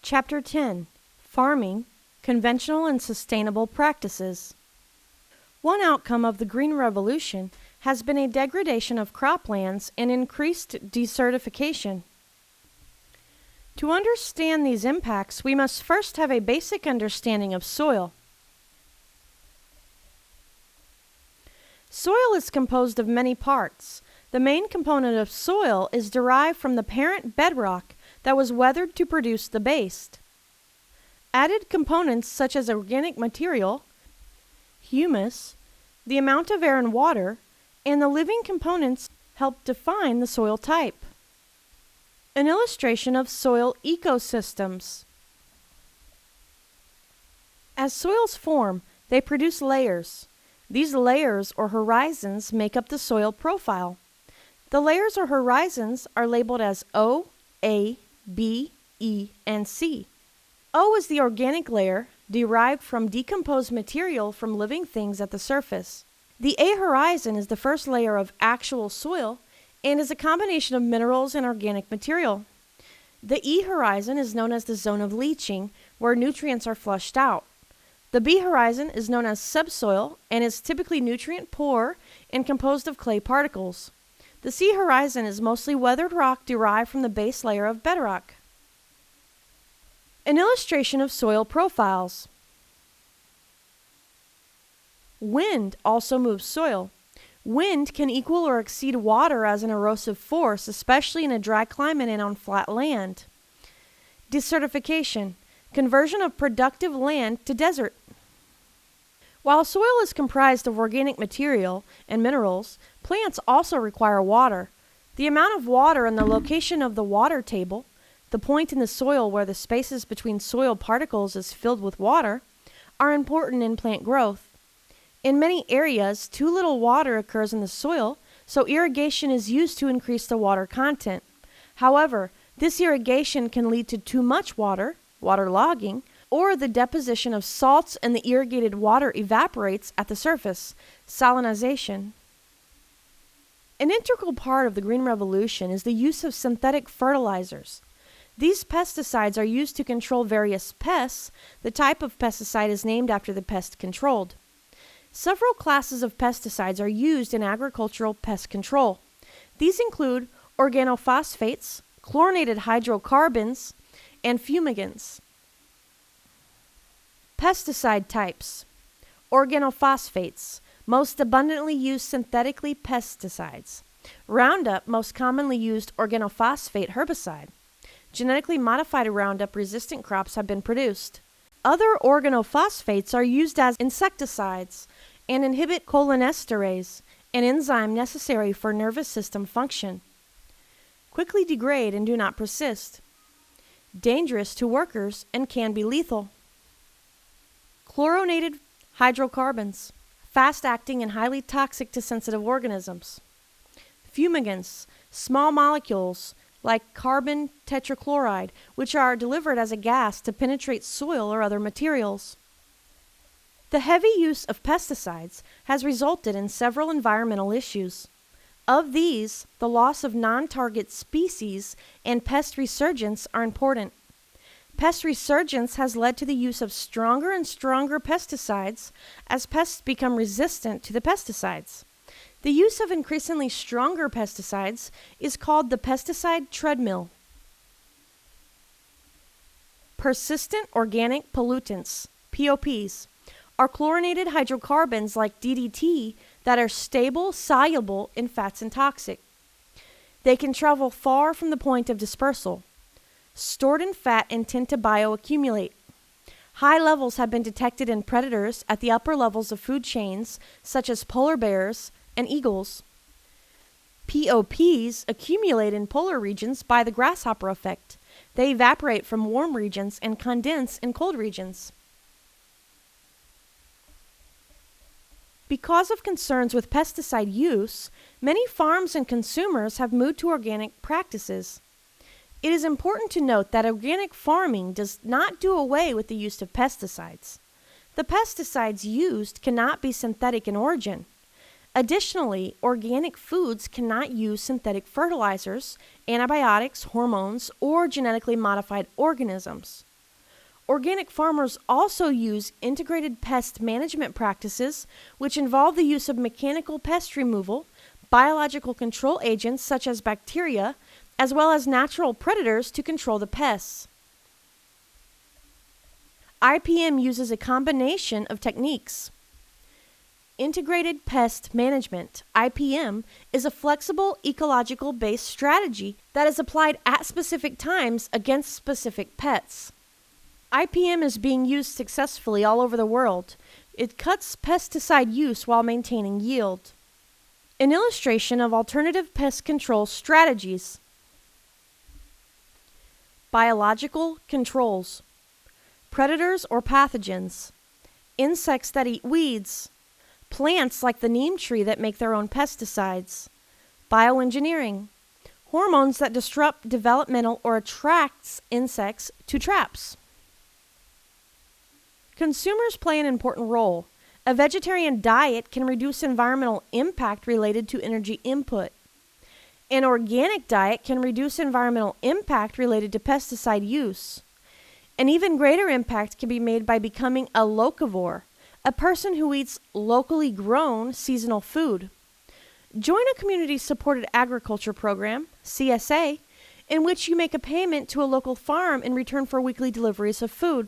Chapter 10: Farming, Conventional and Sustainable Practices. One outcome of the Green Revolution has been a degradation of croplands and increased desertification. To understand these impacts, we must first have a basic understanding of soil. Soil is composed of many parts. The main component of soil is derived from the parent bedrock that was weathered to produce the base. Added components such as organic material, humus, the amount of air and water, and the living components help define the soil type. An illustration of soil ecosystems. As soils form, they produce layers. These layers or horizons make up the soil profile. The layers or horizons are labeled as O, A, B, E, and C. O is the organic layer, derived from decomposed material from living things at the surface. The A horizon is the first layer of actual soil and is a combination of minerals and organic material. The E horizon is known as the zone of leaching, where nutrients are flushed out. The B horizon is known as subsoil and is typically nutrient poor and composed of clay particles. The C horizon is mostly weathered rock derived from the base layer of bedrock. An illustration of soil profiles. Wind also moves soil. Wind can equal or exceed water as an erosive force, especially in a dry climate and on flat land. Desertification, conversion of productive land to desert. While soil is comprised of organic material and minerals, plants also require water. The amount of water and the location of the water table, the point in the soil where the spaces between soil particles is filled with water, are important in plant growth. In many areas, too little water occurs in the soil, so irrigation is used to increase the water content. However, this irrigation can lead to too much water, waterlogging, or the deposition of salts and the irrigated water evaporates at the surface, salinization. An integral part of the Green Revolution is the use of synthetic fertilizers. These pesticides are used to control various pests. The type of pesticide is named after the pest controlled. Several classes of pesticides are used in agricultural pest control. These include organophosphates, chlorinated hydrocarbons, and fumigants. Pesticide types. Organophosphates, most abundantly used synthetically pesticides. Roundup, most commonly used organophosphate herbicide. Genetically modified Roundup resistant crops have been produced. Other organophosphates are used as insecticides and inhibit cholinesterase, an enzyme necessary for nervous system function. Quickly degrade and do not persist. Dangerous to workers and can be lethal. Chlorinated hydrocarbons, fast-acting and highly toxic to sensitive organisms. Fumigants, small molecules like carbon tetrachloride, which are delivered as a gas to penetrate soil or other materials. The heavy use of pesticides has resulted in several environmental issues. Of these, the loss of non-target species and pest resurgence are important. Pest resurgence has led to the use of stronger and stronger pesticides as pests become resistant to the pesticides. The use of increasingly stronger pesticides is called the pesticide treadmill. Persistent organic pollutants, POPs, are chlorinated hydrocarbons like DDT that are stable, soluble in fats and toxic. They can travel far from the point of dispersal. Stored in fat and tend to bioaccumulate. High levels have been detected in predators at the upper levels of food chains, such as polar bears and eagles. POPs accumulate in polar regions by the grasshopper effect. They evaporate from warm regions and condense in cold regions. Because of concerns with pesticide use, many farms and consumers have moved to organic practices. It is important to note that organic farming does not do away with the use of pesticides. The pesticides used cannot be synthetic in origin. Additionally, organic foods cannot use synthetic fertilizers, antibiotics, hormones, or genetically modified organisms. Organic farmers also use integrated pest management practices, which involve the use of mechanical pest removal, biological control agents such as bacteria, as well as natural predators to control the pests. IPM uses a combination of techniques. Integrated Pest Management, IPM, is a flexible ecological-based strategy that is applied at specific times against specific pests. IPM is being used successfully all over the world. It cuts pesticide use while maintaining yield. An illustration of alternative pest control strategies. Biological controls. Predators or pathogens. Insects that eat weeds. Plants like the neem tree that make their own pesticides. Bioengineering. Hormones that disrupt developmental or attracts insects to traps. Consumers play an important role. A vegetarian diet can reduce environmental impact related to energy input. An organic diet can reduce environmental impact related to pesticide use. An even greater impact can be made by becoming a locavore, a person who eats locally grown seasonal food. Join a community-supported agriculture program, CSA, in which you make a payment to a local farm in return for weekly deliveries of food.